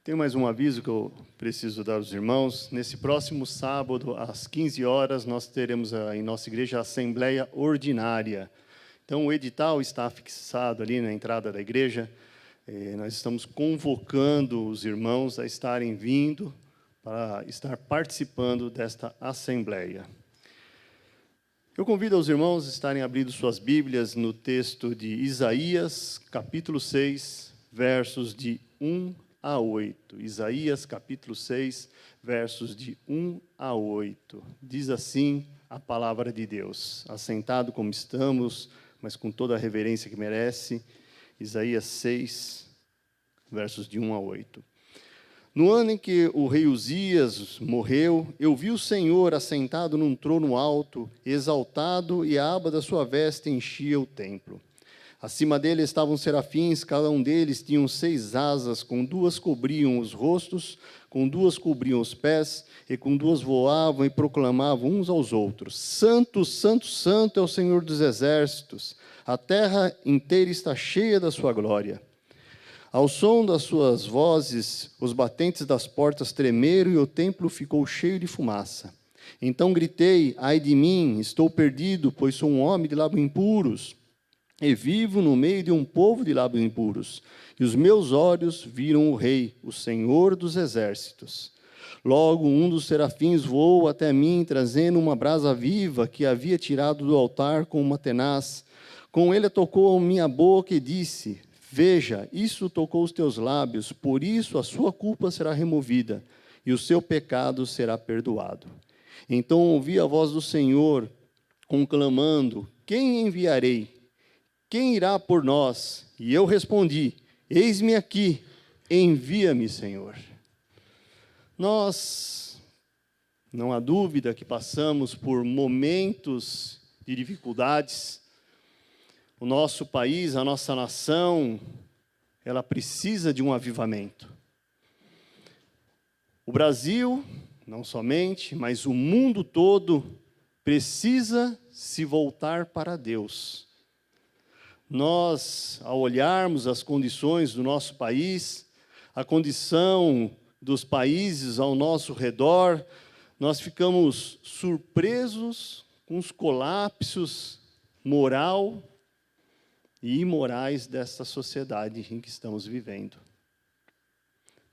Tem mais um aviso que eu preciso dar aos irmãos. Nesse próximo sábado, às 15 horas, nós teremos em nossa igreja a Assembleia Ordinária. Então, o edital está fixado ali na entrada da igreja. Nós estamos convocando os irmãos a estarem vindo para estar participando desta Assembleia. Eu convido os irmãos a estarem abrindo suas Bíblias no texto de Isaías, capítulo 6, versos de 1 a 8. Isaías, capítulo 6, versos de 1 a 8. Diz assim a palavra de Deus. Assentado como estamos, mas com toda a reverência que merece. Isaías 6, versos de 1 a 8. No ano em que o rei Uzias morreu, eu vi o Senhor assentado num trono alto, exaltado, e a aba da sua veste enchia o templo. Acima dele estavam serafins, cada um deles tinha 6 asas, com 2 cobriam os rostos, com 2 cobriam os pés, e com 2 voavam e proclamavam uns aos outros: Santo, Santo, Santo é o Senhor dos exércitos, a terra inteira está cheia da sua glória. Ao som das suas vozes, os batentes das portas tremeram e o templo ficou cheio de fumaça. Então gritei: ai de mim, estou perdido, pois sou um homem de lábios impuros, e vivo no meio de um povo de lábios impuros. E os meus olhos viram o Rei, o Senhor dos exércitos. Logo um dos serafins voou até mim, trazendo uma brasa viva que havia tirado do altar com uma tenaz. Com ele tocou a minha boca e disse: veja, isso tocou os teus lábios, por isso a sua culpa será removida, e o seu pecado será perdoado. Então ouvi a voz do Senhor, conclamando: quem enviarei? Quem irá por nós? E eu respondi: eis-me aqui, envia-me, Senhor. Nós, não há dúvida que passamos por momentos de dificuldades. O nosso país, a nossa nação, ela precisa de um avivamento. O Brasil, não somente, mas o mundo todo precisa se voltar para Deus. Nós, ao olharmos as condições do nosso país, a condição dos países ao nosso redor, nós ficamos surpresos com os colapsos moral e imorais desta sociedade em que estamos vivendo.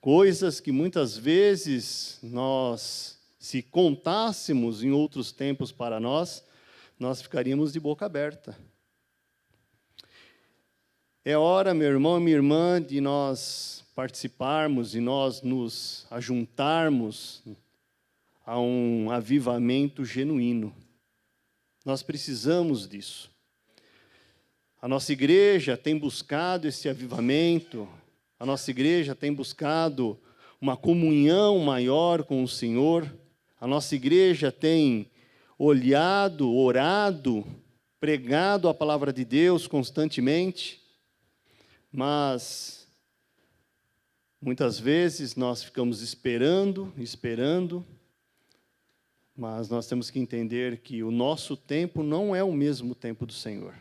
Coisas que muitas vezes nós, se contássemos em outros tempos para nós ficaríamos de boca aberta. É hora, meu irmão e minha irmã, de nós participarmos e nós nos ajuntarmos a um avivamento genuíno. Nós precisamos disso. A nossa igreja tem buscado esse avivamento, a nossa igreja tem buscado uma comunhão maior com o Senhor, a nossa igreja tem olhado, orado, pregado a palavra de Deus constantemente, mas muitas vezes nós ficamos esperando, mas nós temos que entender que o nosso tempo não é o mesmo tempo do Senhor.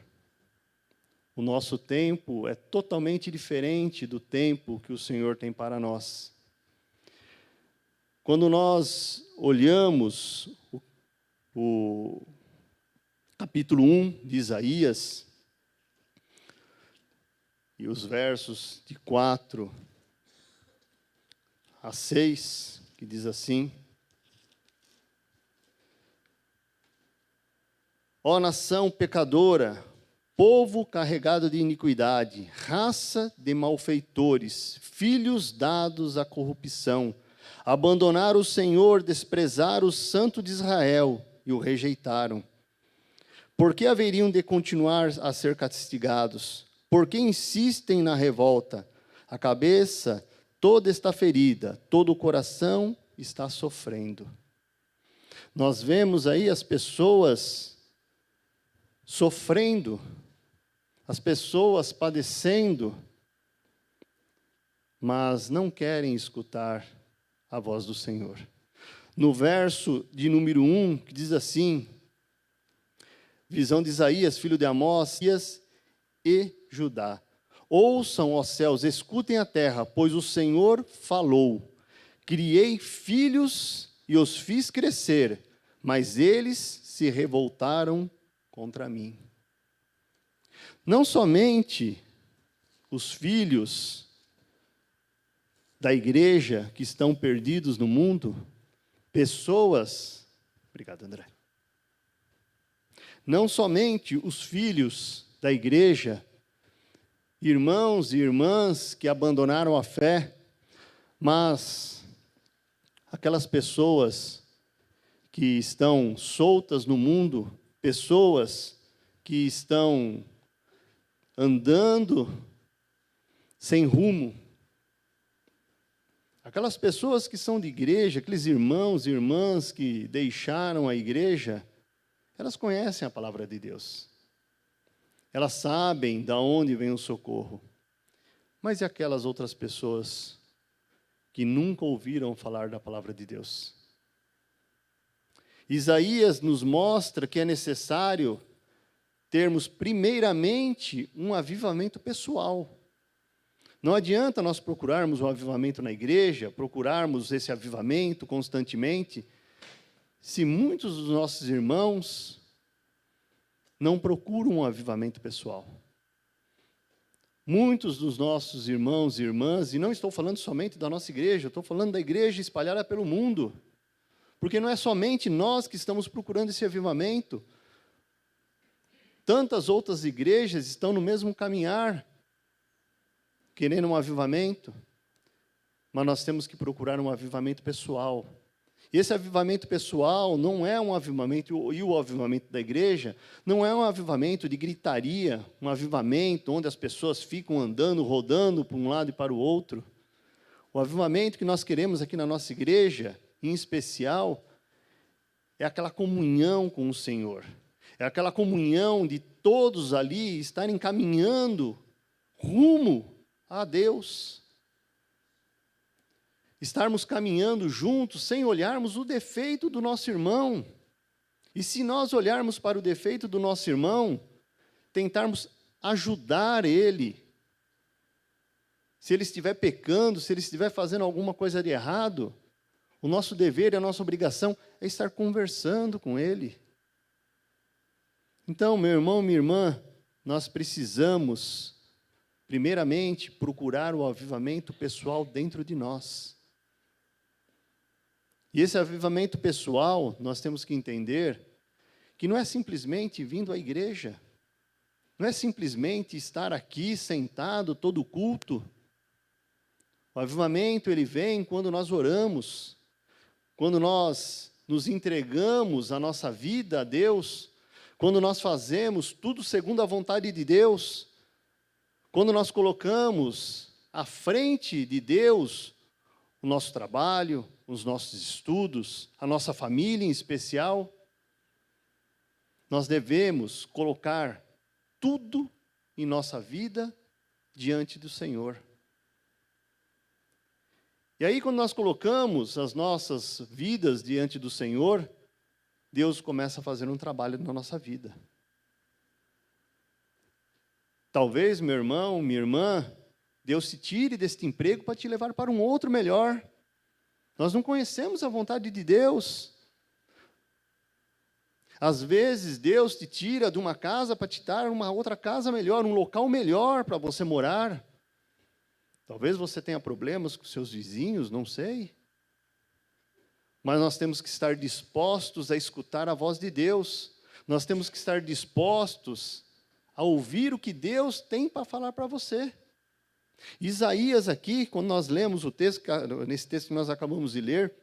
O nosso tempo é totalmente diferente do tempo que o Senhor tem para nós. Quando nós olhamos o capítulo 1 de Isaías, e os versos de 4 a 6, que diz assim: ó nação pecadora, povo carregado de iniquidade, raça de malfeitores, filhos dados à corrupção, abandonaram o Senhor, desprezaram o Santo de Israel e o rejeitaram. Por que haveriam de continuar a ser castigados? Por que insistem na revolta? A cabeça toda está ferida, todo o coração está sofrendo. Nós vemos aí as pessoas sofrendo, as pessoas padecendo, mas não querem escutar a voz do Senhor. No verso de número 1, que diz assim, visão de Isaías, filho de Amós, e Judá. Ouçam, ó céus, escutem a terra, pois o Senhor falou. Criei filhos e os fiz crescer, mas eles se revoltaram contra mim. Não somente os filhos da igreja que estão perdidos no mundo, pessoas... Obrigado, André. Não somente os filhos da igreja, irmãos e irmãs que abandonaram a fé, mas aquelas pessoas que estão soltas no mundo, pessoas que estão andando sem rumo, aquelas pessoas que são de igreja, aqueles irmãos e irmãs que deixaram a igreja, elas conhecem a palavra de Deus. Elas sabem de onde vem o socorro. Mas e aquelas outras pessoas que nunca ouviram falar da palavra de Deus? Isaías nos mostra que é necessário termos, primeiramente, um avivamento pessoal. Não adianta nós procurarmos um avivamento na igreja, procurarmos esse avivamento constantemente, se muitos dos nossos irmãos não procuram um avivamento pessoal. Muitos dos nossos irmãos e irmãs, e não estou falando somente da nossa igreja, estou falando da igreja espalhada pelo mundo, porque não é somente nós que estamos procurando esse avivamento. Tantas outras igrejas estão no mesmo caminhar, querendo um avivamento, mas nós temos que procurar um avivamento pessoal. E esse avivamento pessoal não é um avivamento, e o avivamento da igreja, não é um avivamento de gritaria, um avivamento onde as pessoas ficam andando, rodando para um lado e para o outro. O avivamento que nós queremos aqui na nossa igreja, em especial, é aquela comunhão com o Senhor. É aquela comunhão de todos ali estarem caminhando rumo a Deus. Estarmos caminhando juntos sem olharmos o defeito do nosso irmão. E se nós olharmos para o defeito do nosso irmão, tentarmos ajudar ele. Se ele estiver pecando, se ele estiver fazendo alguma coisa de errado, o nosso dever e a nossa obrigação é estar conversando com ele. Então, meu irmão, minha irmã, nós precisamos, primeiramente, procurar o avivamento pessoal dentro de nós. E esse avivamento pessoal, nós temos que entender que não é simplesmente vindo à igreja, não é simplesmente estar aqui sentado todo o culto. O avivamento, ele vem quando nós oramos, quando nós nos entregamos a nossa vida a Deus, quando nós fazemos tudo segundo a vontade de Deus, quando nós colocamos à frente de Deus o nosso trabalho, os nossos estudos, a nossa família em especial, nós devemos colocar tudo em nossa vida diante do Senhor. E aí, quando nós colocamos as nossas vidas diante do Senhor, Deus começa a fazer um trabalho na nossa vida. Talvez, meu irmão, minha irmã, Deus te tire deste emprego para te levar para um outro melhor. Nós não conhecemos a vontade de Deus. Às vezes, Deus te tira de uma casa para te dar uma outra casa melhor, um local melhor para você morar. Talvez você tenha problemas com seus vizinhos, não sei. Mas nós temos que estar dispostos a escutar a voz de Deus. Nós temos que estar dispostos a ouvir o que Deus tem para falar para você. Isaías aqui, quando nós lemos o texto, nesse texto que nós acabamos de ler,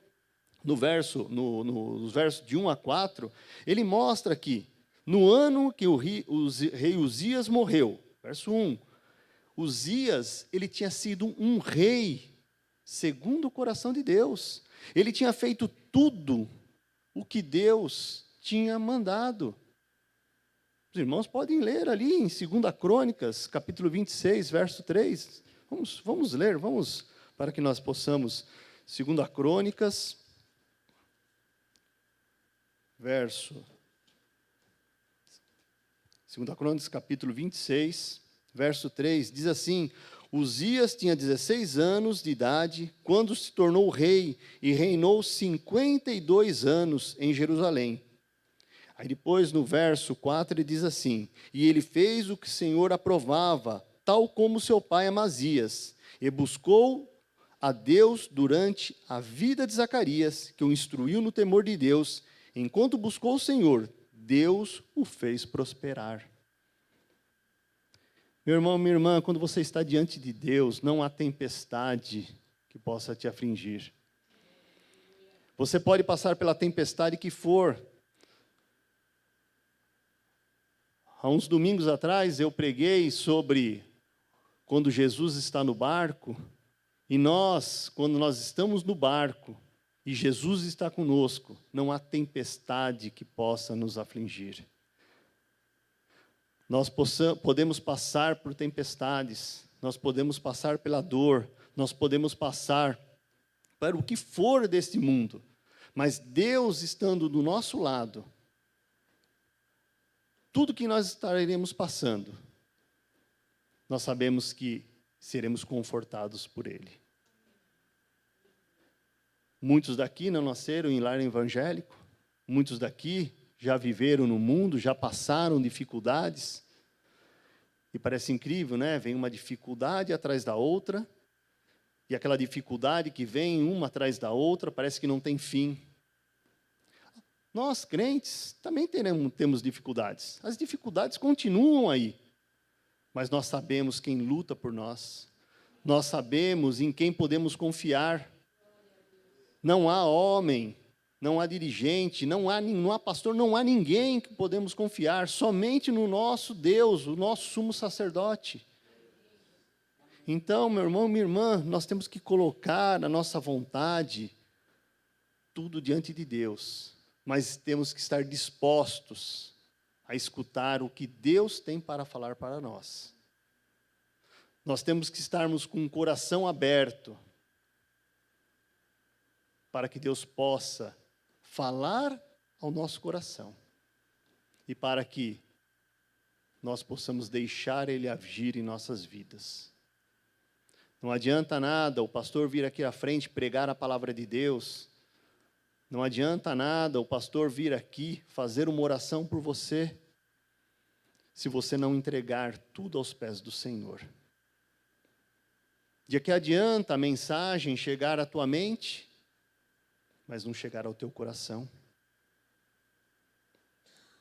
nos versos de 1 a 4, ele mostra que, no ano que o rei Uzias morreu, verso 1, Uzias, ele tinha sido um rei segundo o coração de Deus. Ele tinha feito tudo o que Deus tinha mandado. Os irmãos podem ler ali em 2 Crônicas, capítulo 26, verso 3. Vamos ler, para que nós possamos. 2 Crônicas, verso... 2 Crônicas, capítulo 26, verso 3, diz assim: Uzias tinha 16 anos de idade quando se tornou rei e reinou 52 anos em Jerusalém. Aí depois, no verso 4, ele diz assim: E ele fez o que o Senhor aprovava, tal como seu pai Amazias, e buscou a Deus durante a vida de Zacarias, que o instruiu no temor de Deus. Enquanto buscou o Senhor, Deus o fez prosperar. Meu irmão, minha irmã, quando você está diante de Deus, não há tempestade que possa te afligir. Você pode passar pela tempestade que for. Há uns domingos atrás eu preguei sobre quando Jesus está no barco, e nós, quando nós estamos no barco, e Jesus está conosco, não há tempestade que possa nos afligir. Nós podemos passar por tempestades, nós podemos passar pela dor, nós podemos passar para o que for deste mundo, mas Deus estando do nosso lado, tudo que nós estaremos passando, nós sabemos que seremos confortados por Ele. Muitos daqui não nasceram em lar evangélico, muitos daqui já viveram no mundo, já passaram dificuldades, e parece incrível, né? Vem uma dificuldade atrás da outra, e aquela dificuldade que vem uma atrás da outra, parece que não tem fim. Nós, crentes, também temos dificuldades. As dificuldades continuam aí, mas nós sabemos quem luta por nós. Nós sabemos em quem podemos confiar. Não há homem, não há dirigente, não há pastor, não há ninguém que podemos confiar, somente no nosso Deus, o nosso sumo sacerdote. Então, meu irmão, minha irmã, nós temos que colocar a nossa vontade tudo diante de Deus, mas temos que estar dispostos a escutar o que Deus tem para falar para nós. Nós temos que estarmos com o coração aberto para que Deus possa falar ao nosso coração e para que nós possamos deixar Ele agir em nossas vidas. Não adianta nada o pastor vir aqui à frente pregar a palavra de Deus, não adianta nada o pastor vir aqui fazer uma oração por você, se você não entregar tudo aos pés do Senhor. De que adianta a mensagem chegar à tua mente, mas não chegar ao teu coração?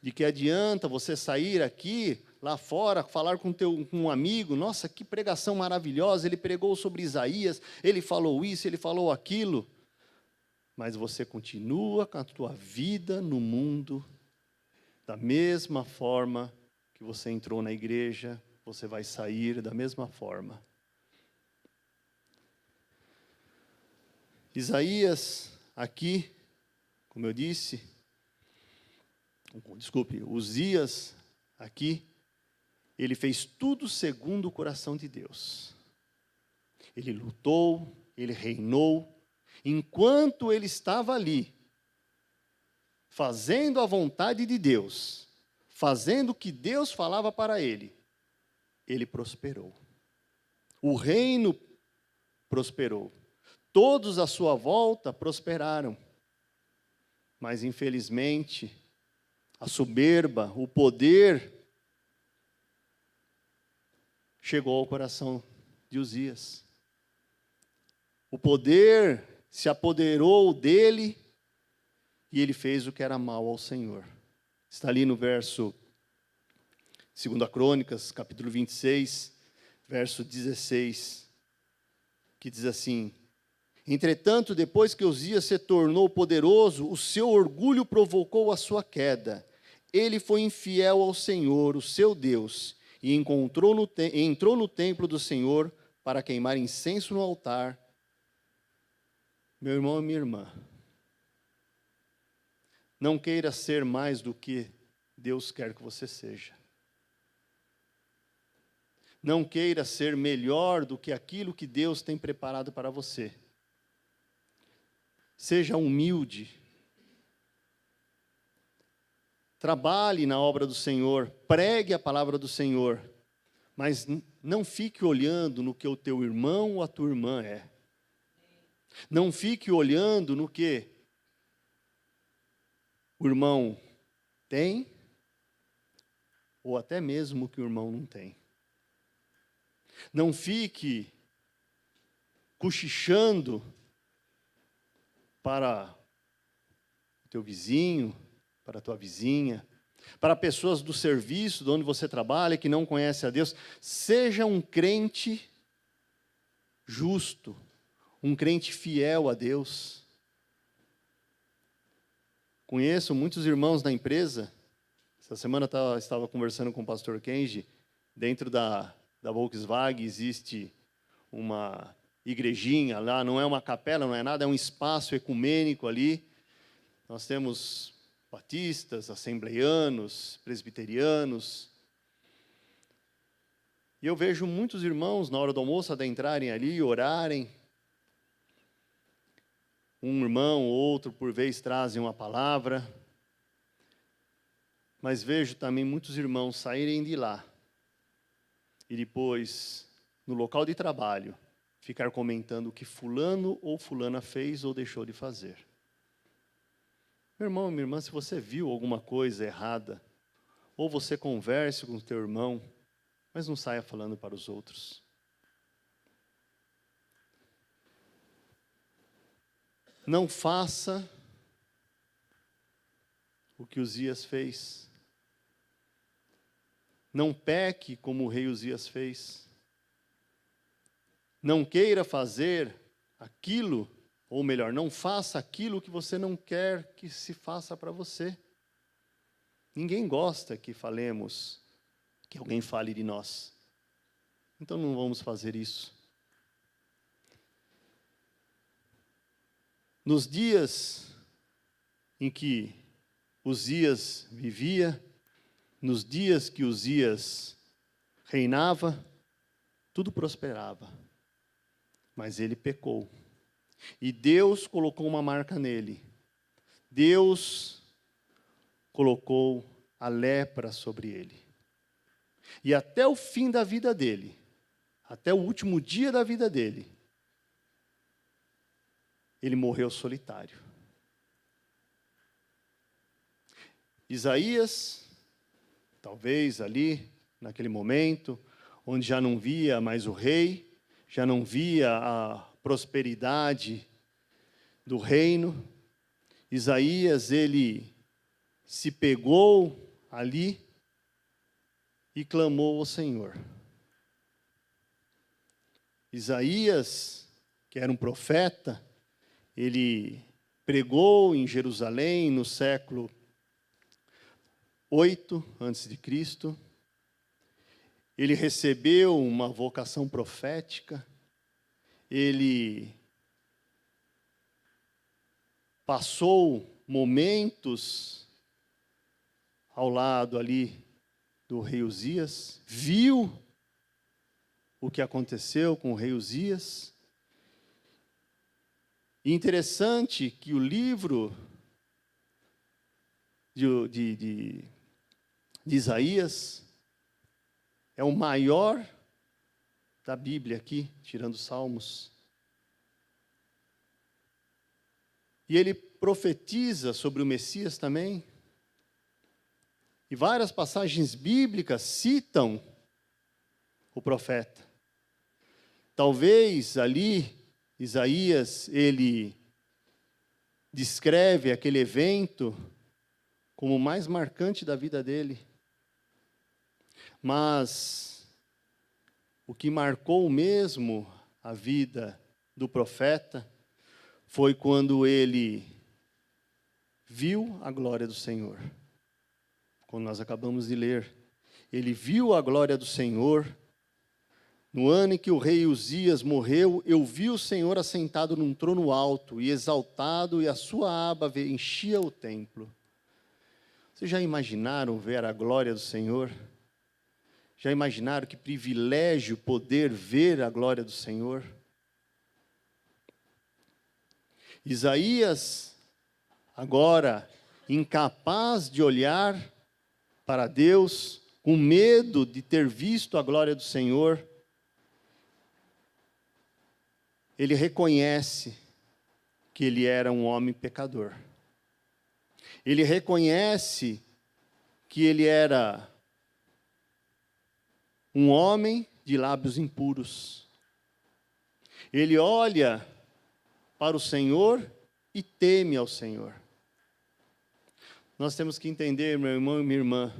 De que adianta você sair aqui, lá fora, falar com um amigo, nossa, que pregação maravilhosa, ele pregou sobre Isaías, ele falou isso, ele falou aquilo, mas você continua com a tua vida no mundo, da mesma forma que você entrou na igreja, você vai sair da mesma forma. Isaías, aqui, como eu disse, Uzias, aqui, ele fez tudo segundo o coração de Deus. Ele lutou, ele reinou. Enquanto ele estava ali, fazendo a vontade de Deus, fazendo o que Deus falava para ele, ele prosperou. O reino prosperou. Todos à sua volta prosperaram. Mas, infelizmente, a soberba, o poder, chegou ao coração de Uzias. O poder se apoderou dele e ele fez o que era mal ao Senhor. Está ali no verso 2 Crônicas, capítulo 26, verso 16, que diz assim: Entretanto, depois que Uzias se tornou poderoso, o seu orgulho provocou a sua queda. Ele foi infiel ao Senhor, o seu Deus, e entrou no templo do Senhor para queimar incenso no altar. Meu irmão e minha irmã, não queira ser mais do que Deus quer que você seja. Não queira ser melhor do que aquilo que Deus tem preparado para você. Seja humilde. Trabalhe na obra do Senhor, pregue a palavra do Senhor, Mas não fique olhando no que o teu irmão ou a tua irmã é. Não fique olhando no que o irmão tem, ou até mesmo o que o irmão não tem. Não fique cochichando para o teu vizinho, para a tua vizinha, para pessoas do serviço, de onde você trabalha, que não conhecem a Deus. Seja um crente justo, um crente fiel a Deus. Conheço muitos irmãos da empresa. Essa semana estava conversando com o pastor Kenji. Dentro da Volkswagen existe uma igrejinha lá, não é uma capela, não é nada, é um espaço ecumênico ali. Nós temos batistas, assembleianos, presbiterianos. E eu vejo muitos irmãos, na hora do almoço, adentrarem ali e orarem. Um irmão ou outro, por vez, trazem uma palavra. Mas vejo também muitos irmãos saírem de lá e depois, no local de trabalho, ficar comentando o que fulano ou fulana fez ou deixou de fazer. Meu irmão, minha irmã, se você viu alguma coisa errada, ou você converse com o teu irmão, mas não saia falando para os outros. Não faça o que Uzias fez. Não peque como o rei Uzias fez. Não queira fazer aquilo, ou melhor, não faça aquilo que você não quer que se faça para você. Ninguém gosta que falemos, que alguém fale de nós. Então não vamos fazer isso. Nos dias em que Uzias vivia, nos dias que Uzias reinava, tudo prosperava. Mas ele pecou. E Deus colocou uma marca nele. Deus colocou a lepra sobre ele. E até o fim da vida dele, até o último dia da vida dele, ele morreu solitário. Isaías, talvez ali, naquele momento, onde já não via mais o rei, já não via a prosperidade do reino, Isaías, ele se pegou ali e clamou ao Senhor. Isaías, que era um profeta, ele pregou em Jerusalém no século 8 a.C. Ele recebeu uma vocação profética, ele passou momentos ao lado ali do rei Uzias, viu o que aconteceu com o rei Uzias. E interessante que o livro de Isaías é o maior da Bíblia aqui, tirando os Salmos. E ele profetiza sobre o Messias também. E várias passagens bíblicas citam o profeta. Talvez ali, Isaías, ele descreve aquele evento como o mais marcante da vida dele. Mas o que marcou mesmo a vida do profeta foi quando ele viu a glória do Senhor. Como nós acabamos de ler, ele viu a glória do Senhor. No ano em que o rei Uzias morreu, eu vi o Senhor assentado num trono alto e exaltado, e a sua aba enchia o templo. Vocês já imaginaram ver a glória do Senhor? Já imaginaram que privilégio poder ver a glória do Senhor? Isaías, agora incapaz de olhar para Deus, com medo de ter visto a glória do Senhor, ele reconhece que ele era um homem pecador. Ele reconhece que ele era um homem de lábios impuros. Ele olha para o Senhor e teme ao Senhor. Nós temos que entender, meu irmão e minha irmã,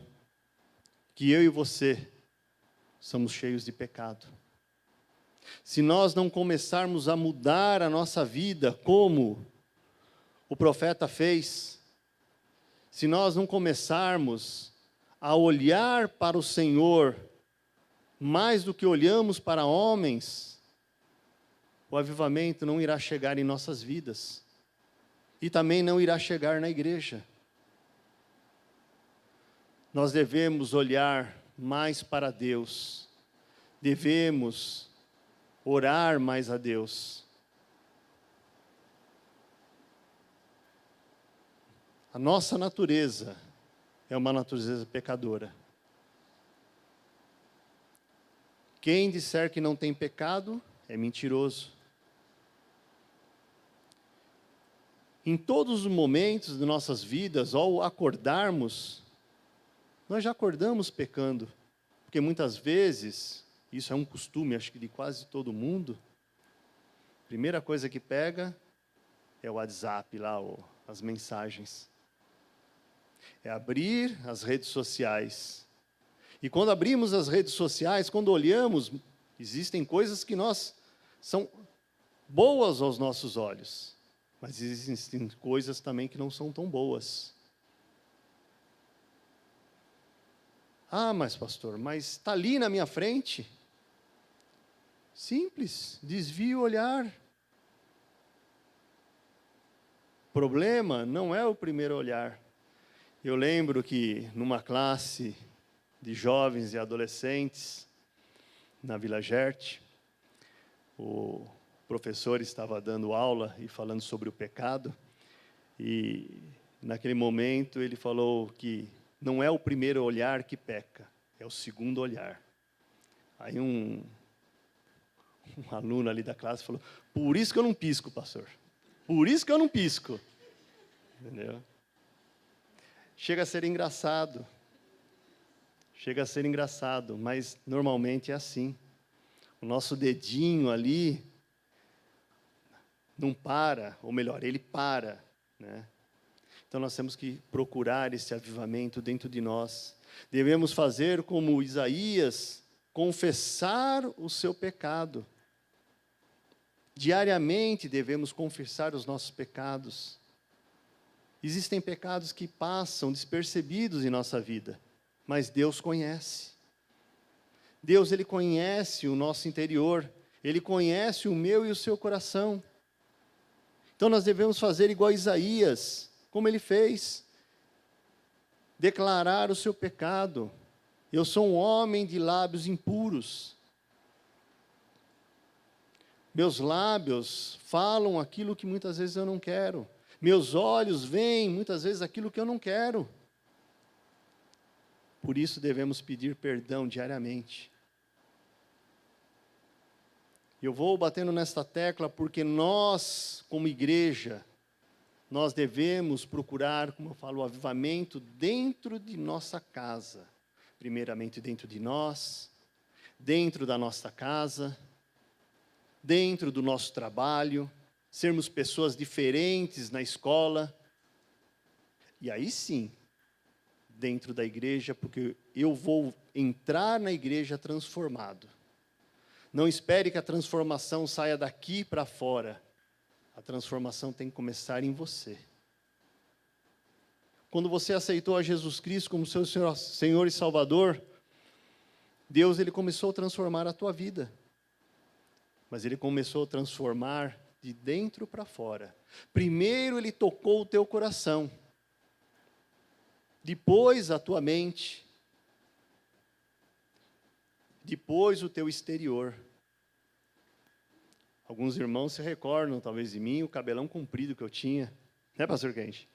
que eu e você somos cheios de pecado. Se nós não começarmos a mudar a nossa vida como o profeta fez, se nós não começarmos a olhar para o Senhor mais do que olhamos para homens, o avivamento não irá chegar em nossas vidas e também não irá chegar na igreja. Nós devemos olhar mais para Deus, devemos orar mais a Deus. A nossa natureza é uma natureza pecadora. Quem disser que não tem pecado é mentiroso. Em todos os momentos de nossas vidas, ao acordarmos, nós já acordamos pecando, porque muitas vezes, isso é um costume, acho que de quase todo mundo, a primeira coisa que pega é o WhatsApp lá, as mensagens. É abrir as redes sociais. E quando abrimos as redes sociais, quando olhamos, existem coisas que são boas aos nossos olhos, mas existem coisas também que não são tão boas. Ah, mas pastor, mas está ali na minha frente. Simples, desvie o olhar. O problema não é o primeiro olhar. Eu lembro que numa classe de jovens e adolescentes, na Vila Gerte, o professor estava dando aula e falando sobre o pecado, e naquele momento ele falou que não é o primeiro olhar que peca, é o segundo olhar. Aí um aluno ali da classe falou, por isso que eu não pisco, pastor. Por isso que eu não pisco. Entendeu? Chega a ser engraçado. Chega a ser engraçado, mas normalmente é assim. O nosso dedinho ali não para, ou melhor, ele para, né? Então nós temos que procurar esse avivamento dentro de nós. Devemos fazer como Isaías, confessar o seu pecado. Diariamente devemos confessar os nossos pecados. Existem pecados que passam despercebidos em nossa vida, mas Deus conhece. Deus, Ele conhece o nosso interior, Ele conhece o meu e o seu coração. Então nós devemos fazer igual a Isaías, como ele fez, declarar o seu pecado. Eu sou um homem de lábios impuros. Meus lábios falam aquilo que muitas vezes eu não quero. Meus olhos veem muitas vezes aquilo que eu não quero. Por isso devemos pedir perdão diariamente. Eu vou batendo nesta tecla porque nós, como igreja, nós devemos procurar, como eu falo, o avivamento dentro de nossa casa. Primeiramente dentro de nós, dentro da nossa casa, dentro do nosso trabalho, sermos pessoas diferentes na escola. E aí sim, dentro da igreja, porque eu vou entrar na igreja transformado. Não espere que a transformação saia daqui para fora. A transformação tem que começar em você. Quando você aceitou a Jesus Cristo como seu Senhor e Salvador, Deus, Ele começou a transformar a tua vida. Mas Ele começou a transformar de dentro para fora. Primeiro Ele tocou o teu coração. Depois a tua mente. Depois o teu exterior. Alguns irmãos se recordam, talvez, de mim, o cabelão comprido que eu tinha. Né, pastor Quente?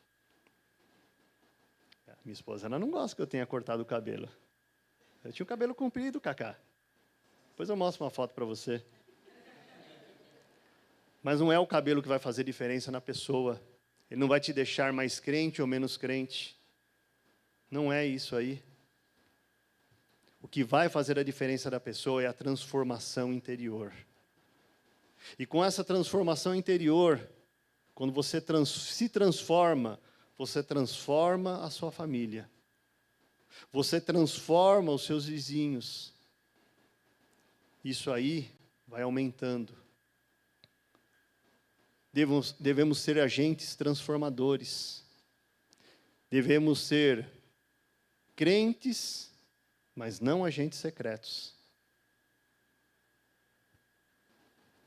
Minha esposa ela não gosta que eu tenha cortado o cabelo. Eu tinha o cabelo comprido, Cacá. Depois eu mostro uma foto para você. Mas não é o cabelo que vai fazer diferença na pessoa. Ele não vai te deixar mais crente ou menos crente. Não é isso aí. O que vai fazer a diferença da pessoa é a transformação interior. E com essa transformação interior, quando você se transforma, você transforma a sua família. Você transforma os seus vizinhos. Isso aí vai aumentando. Devemos ser agentes transformadores. Devemos ser crentes, mas não agentes secretos.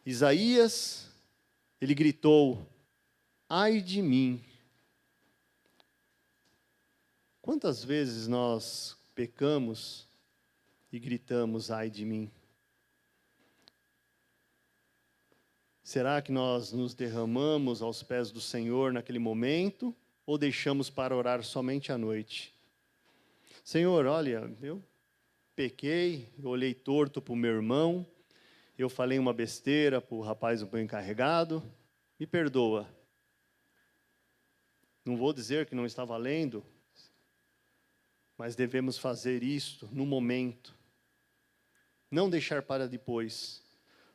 Isaías, ele gritou: ai de mim. Quantas vezes nós pecamos e gritamos: ai de mim? Será que nós nos derramamos aos pés do Senhor naquele momento ou deixamos para orar somente à noite? Senhor, olha, eu pequei, eu olhei torto para o meu irmão, eu falei uma besteira para o rapaz do meu encarregado, me perdoa. Não vou dizer que não está valendo, mas devemos fazer isto no momento. Não deixar para depois.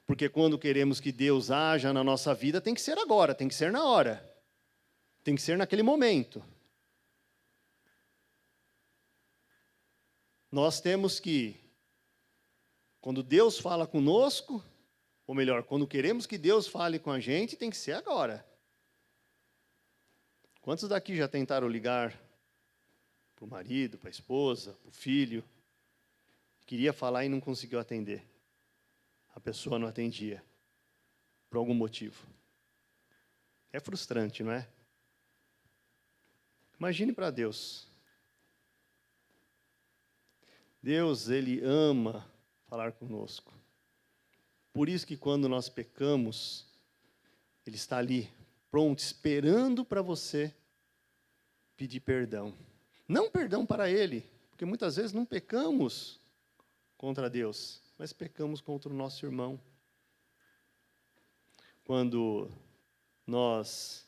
Porque quando queremos que Deus haja na nossa vida, tem que ser agora, tem que ser na hora. Tem que ser naquele momento. Nós temos que, quando Deus fala conosco, ou melhor, quando queremos que Deus fale com a gente, tem que ser agora. Quantos daqui já tentaram ligar para o marido, para a esposa, para o filho? Queria falar e não conseguiu atender. A pessoa não atendia, por algum motivo. É frustrante, não é? Imagine para Deus. Deus, Ele ama falar conosco. Por isso que quando nós pecamos, Ele está ali, pronto, esperando para você pedir perdão. Não perdão para Ele, porque muitas vezes não pecamos contra Deus, mas pecamos contra o nosso irmão. Quando nós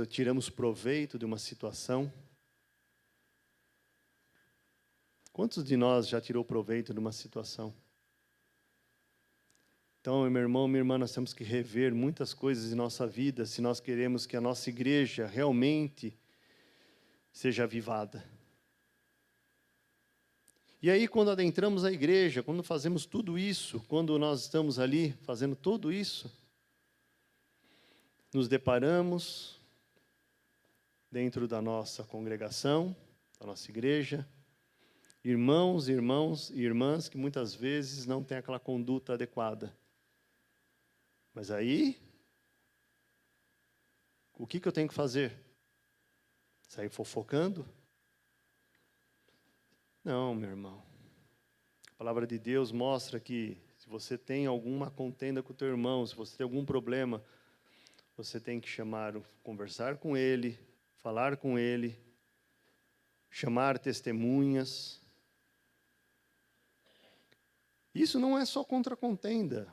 tiramos proveito de uma situação. Quantos de nós já tirou proveito de uma situação? Então, meu irmão, minha irmã, nós temos que rever muitas coisas em nossa vida se nós queremos que a nossa igreja realmente seja avivada. E aí, quando adentramos a igreja, quando fazemos tudo isso, quando nós estamos ali fazendo tudo isso, nos deparamos dentro da nossa congregação, da nossa igreja, irmãos e irmãs que muitas vezes não têm aquela conduta adequada. Mas aí, o que eu tenho que fazer? Sair fofocando? Não, meu irmão. A palavra de Deus mostra que se você tem alguma contenda com o teu irmão, se você tem algum problema, você tem que conversar com ele, falar com ele, chamar testemunhas. Isso não é só contra a contenda.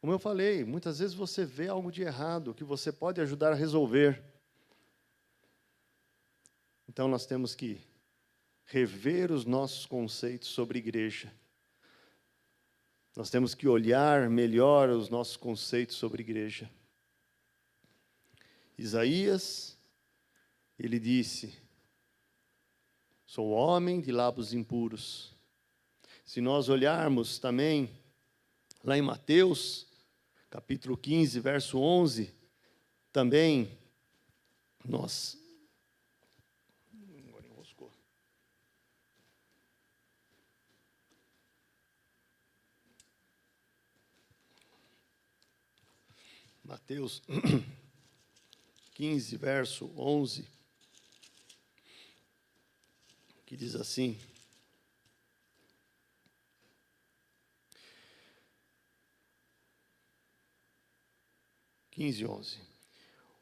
Como eu falei, muitas vezes você vê algo de errado que você pode ajudar a resolver. Então nós temos que rever os nossos conceitos sobre igreja. Nós temos que olhar melhor os nossos conceitos sobre igreja. Isaías, ele disse: sou homem de lábios impuros. Se nós olharmos também lá em Mateus, capítulo 15, verso 11, também nós... Agora enroscou. Mateus 15, verso 11, que diz assim: 15, 11.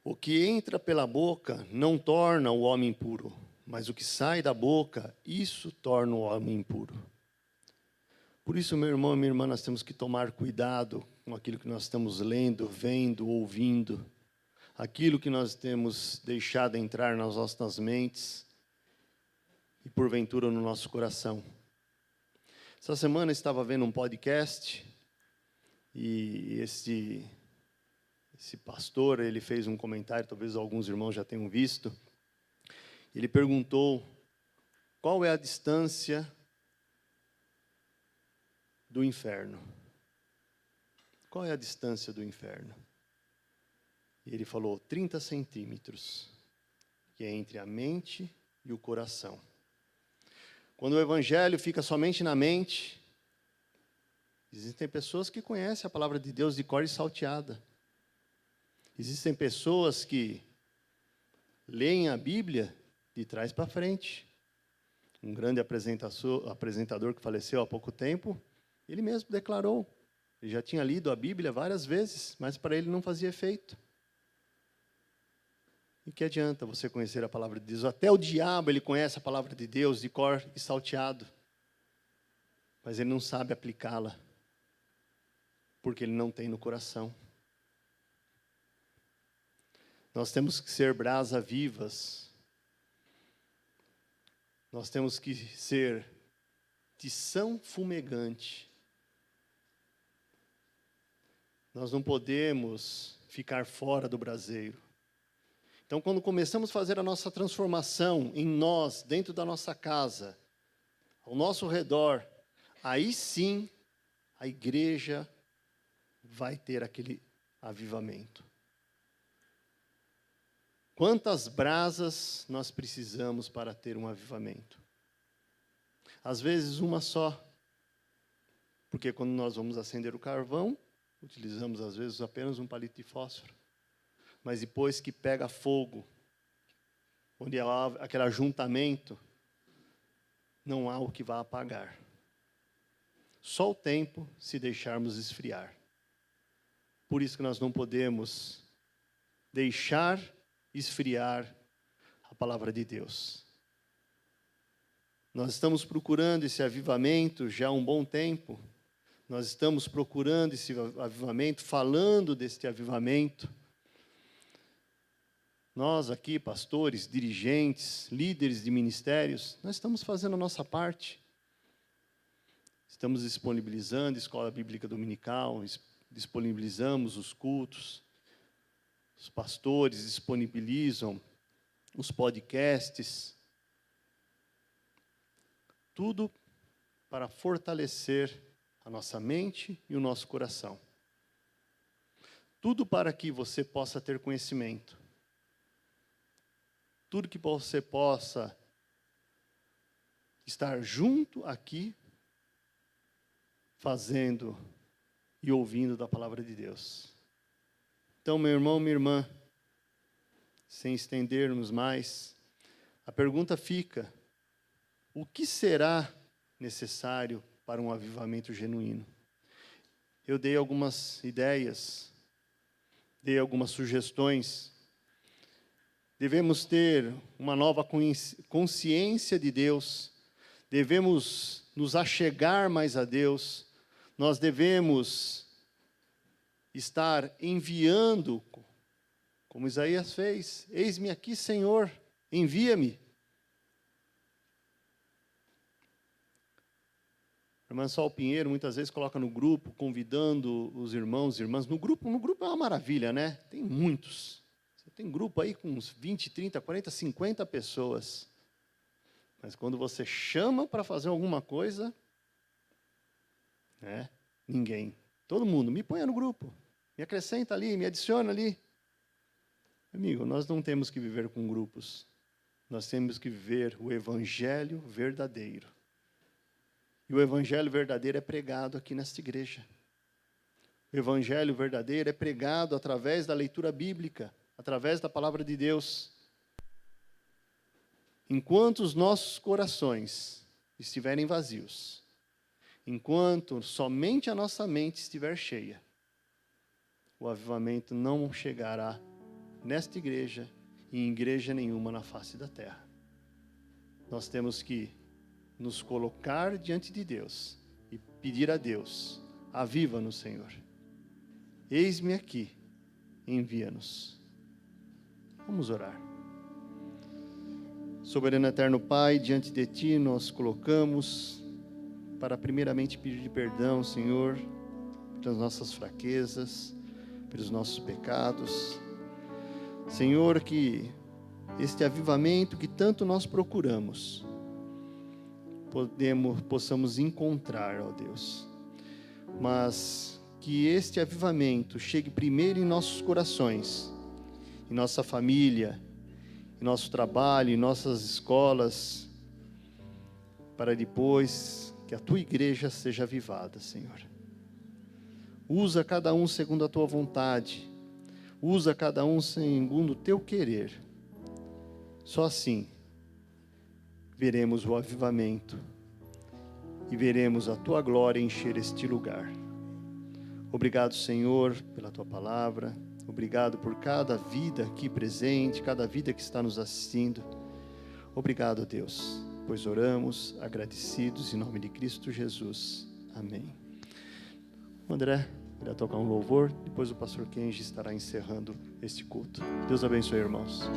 O que entra pela boca não torna o homem impuro, mas o que sai da boca, isso torna o homem impuro. Por isso, meu irmão e minha irmã, nós temos que tomar cuidado com aquilo que nós estamos lendo, vendo, ouvindo, aquilo que nós temos deixado entrar nas nossas mentes e, porventura, no nosso coração. Essa semana eu estava vendo um podcast e esse pastor, ele fez um comentário, talvez alguns irmãos já tenham visto. Ele perguntou qual é a distância do inferno. Qual é a distância do inferno? E ele falou 30 centímetros, que é entre a mente e o coração. Quando o evangelho fica somente na mente, existem pessoas que conhecem a palavra de Deus de cor e salteada. Existem pessoas que leem a Bíblia de trás para frente. Um grande apresentador que faleceu há pouco tempo, ele mesmo declarou, ele já tinha lido a Bíblia várias vezes, mas para ele não fazia efeito. E que adianta você conhecer a palavra de Deus? Até o diabo, ele conhece a palavra de Deus de cor e salteado, mas ele não sabe aplicá-la, porque ele não tem no coração. Nós temos que ser brasa vivas. Nós temos que ser tição fumegante. Nós não podemos ficar fora do braseiro. Então, quando começamos a fazer a nossa transformação em nós, dentro da nossa casa, ao nosso redor, aí sim a igreja vai ter aquele avivamento. Quantas brasas nós precisamos para ter um avivamento? Às vezes uma só, porque quando nós vamos acender o carvão, utilizamos às vezes apenas um palito de fósforo. Mas depois que pega fogo, onde há aquele ajuntamento, não há o que vá apagar. Só o tempo se deixarmos esfriar. Por isso que nós não podemos deixar esfriar a palavra de Deus. Nós estamos procurando esse avivamento já há um bom tempo. Nós estamos procurando esse avivamento, falando deste avivamento. Nós aqui, pastores, dirigentes, líderes de ministérios, nós estamos fazendo a nossa parte. Estamos disponibilizando a escola bíblica dominical, disponibilizamos os cultos. Os pastores disponibilizam os podcasts. Tudo para fortalecer a nossa mente e o nosso coração. Tudo para que você possa ter conhecimento. Tudo que você possa estar junto aqui, fazendo e ouvindo da palavra de Deus. Então, meu irmão, minha irmã, sem estendermos mais, a pergunta fica: o que será necessário para um avivamento genuíno? Eu dei algumas ideias, dei algumas sugestões. Devemos ter uma nova consciência de Deus, devemos nos achegar mais a Deus, nós devemos estar enviando, como Isaías fez: eis-me aqui, Senhor, envia-me. A irmã Sol Pinheiro muitas vezes coloca no grupo, convidando os irmãos e irmãs. No grupo é uma maravilha, né? Tem muitos. Você tem grupo aí com uns 20, 30, 40, 50 pessoas. Mas quando você chama para fazer alguma coisa, né? Ninguém. Todo mundo, me ponha no grupo. Me acrescenta ali, me adiciona ali. Amigo, nós não temos que viver com grupos. Nós temos que viver o evangelho verdadeiro. E o evangelho verdadeiro é pregado aqui nesta igreja. O evangelho verdadeiro é pregado através da leitura bíblica, através da palavra de Deus. Enquanto os nossos corações estiverem vazios, enquanto somente a nossa mente estiver cheia, o avivamento não chegará nesta igreja e em igreja nenhuma na face da terra. nós temos que nos colocar diante de Deus e pedir a Deus: aviva-nos, Senhor. Eis-me aqui, envia-nos. Vamos orar. Soberano eterno Pai, diante de Ti nós colocamos para primeiramente pedir perdão, Senhor, pelas nossas fraquezas, pelos nossos pecados. Senhor, que este avivamento que tanto nós procuramos, possamos encontrar, ó Deus. Mas que este avivamento chegue primeiro em nossos corações, em nossa família, em nosso trabalho, em nossas escolas, para depois que a Tua igreja seja avivada, Senhor. Usa cada um segundo a Tua vontade, usa cada um segundo o Teu querer. Só assim veremos o avivamento e veremos a Tua glória encher este lugar. Obrigado, Senhor, pela Tua palavra. Obrigado por cada vida aqui presente, cada vida que está nos assistindo. Obrigado, Deus, pois oramos agradecidos em nome de Cristo Jesus. Amém. O André irá tocar um louvor, depois o pastor Kenji estará encerrando este culto. Deus abençoe, irmãos.